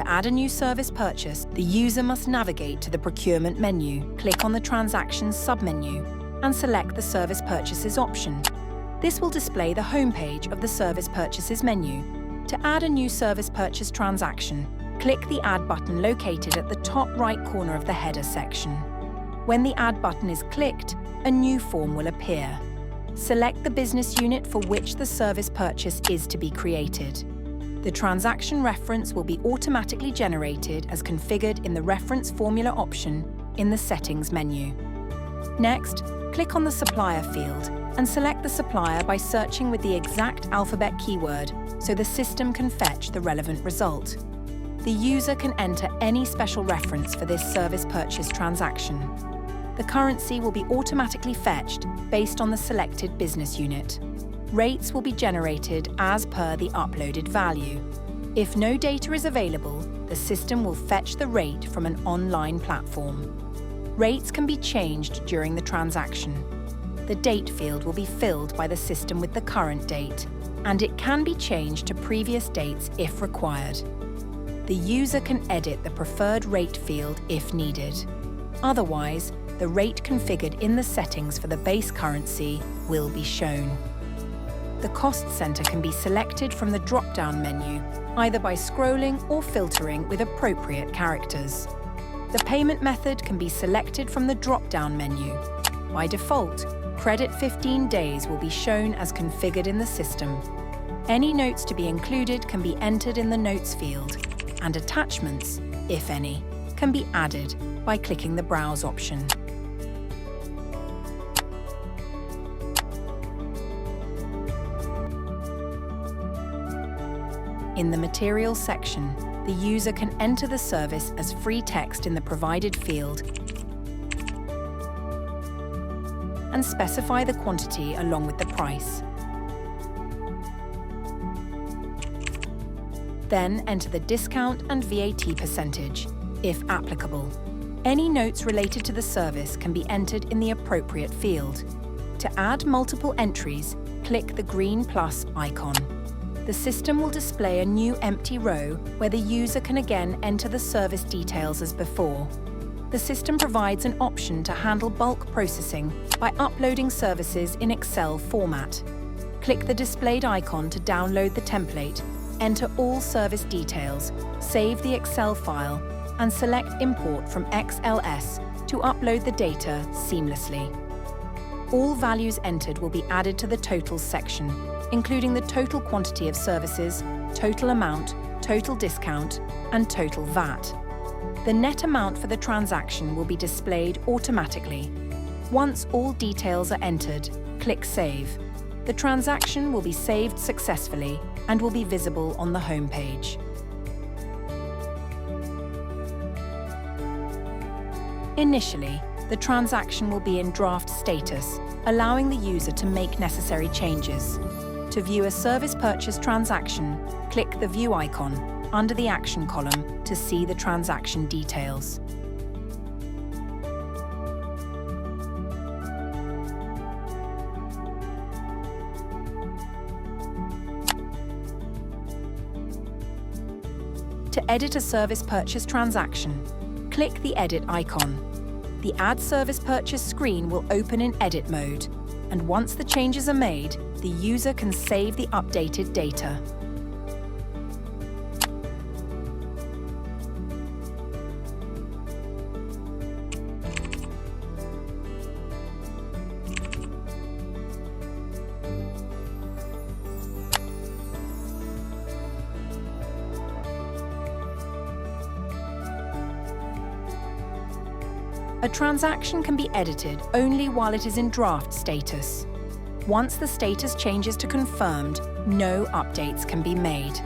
To add a new service purchase, the user must navigate to the procurement menu, click on the Transactions submenu, and select the Service Purchases option. This will display the homepage of the Service Purchases menu. To add a new service purchase transaction, click the Add button located at the top right corner of the header section. When the Add button is clicked, a new form will appear. Select the business unit for which the service purchase is to be created. The transaction reference will be automatically generated as configured in the Reference Formula option in the Settings menu. Next, click on the Supplier field and select the supplier by searching with the exact alphabet keyword so the system can fetch the relevant result. The user can enter any special reference for this service purchase transaction. The currency will be automatically fetched based on the selected business unit. Rates will be generated as per the uploaded value. If no data is available, the system will fetch the rate from an online platform. Rates can be changed during the transaction. The date field will be filled by the system with the current date, and it can be changed to previous dates if required. The user can edit the preferred rate field if needed. Otherwise, the rate configured in the settings for the base currency will be shown. The cost center can be selected from the drop-down menu, either by scrolling or filtering with appropriate characters. The payment method can be selected from the drop-down menu. By default, credit 15 days will be shown as configured in the system. Any notes to be included can be entered in the Notes field, and attachments, if any, can be added by clicking the Browse option. In the Materials section, the user can enter the service as free text in the provided field and specify the quantity along with the price. Then enter the discount and VAT percentage, if applicable. Any notes related to the service can be entered in the appropriate field. To add multiple entries, click the green plus icon. The system will display a new empty row where the user can again enter the service details as before. The system provides an option to handle bulk processing by uploading services in Excel format. Click the displayed icon to download the template, enter all service details, save the Excel file, and select Import from XLS to upload the data seamlessly. All values entered will be added to the Totals section, including the total quantity of services, total amount, total discount, and total VAT. The net amount for the transaction will be displayed automatically. Once all details are entered, click Save. The transaction will be saved successfully and will be visible on the home page. Initially, the transaction will be in draft status, allowing the user to make necessary changes. To view a service purchase transaction, click the View icon under the Action column to see the transaction details. To edit a service purchase transaction, click the Edit icon. The Add Service Purchase screen will open in edit mode, and once the changes are made, the user can save the updated data. A transaction can be edited only while it is in draft status. Once the status changes to confirmed, no updates can be made.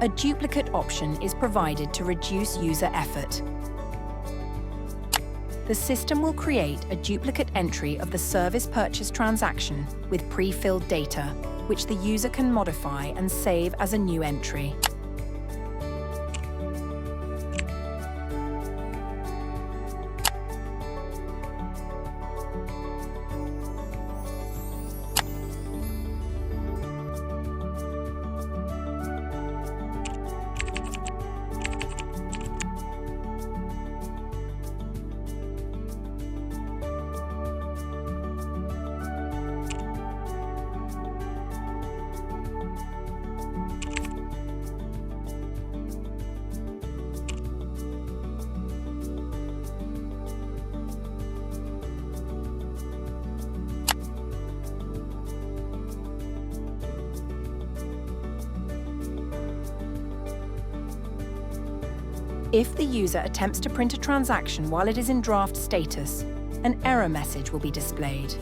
A duplicate option is provided to reduce user effort. The system will create a duplicate entry of the service purchase transaction with pre-filled data, which the user can modify and save as a new entry. If the user attempts to print a transaction while it is in draft status, an error message will be displayed.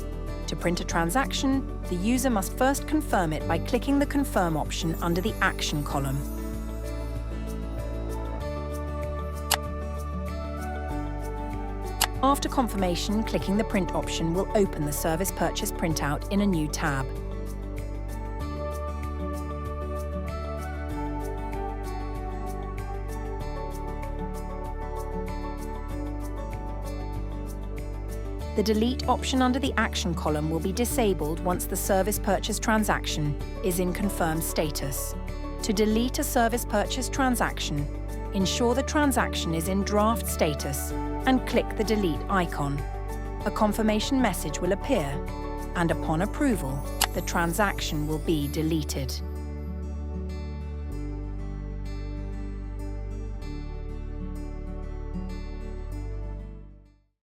To print a transaction, the user must first confirm it by clicking the Confirm option under the Action column. After confirmation, clicking the Print option will open the Service Purchase printout in a new tab. The Delete option under the Action column will be disabled once the Service Purchase transaction is in confirmed status. To delete a Service Purchase transaction, ensure the transaction is in draft status and click the Delete icon. A confirmation message will appear, and upon approval, the transaction will be deleted.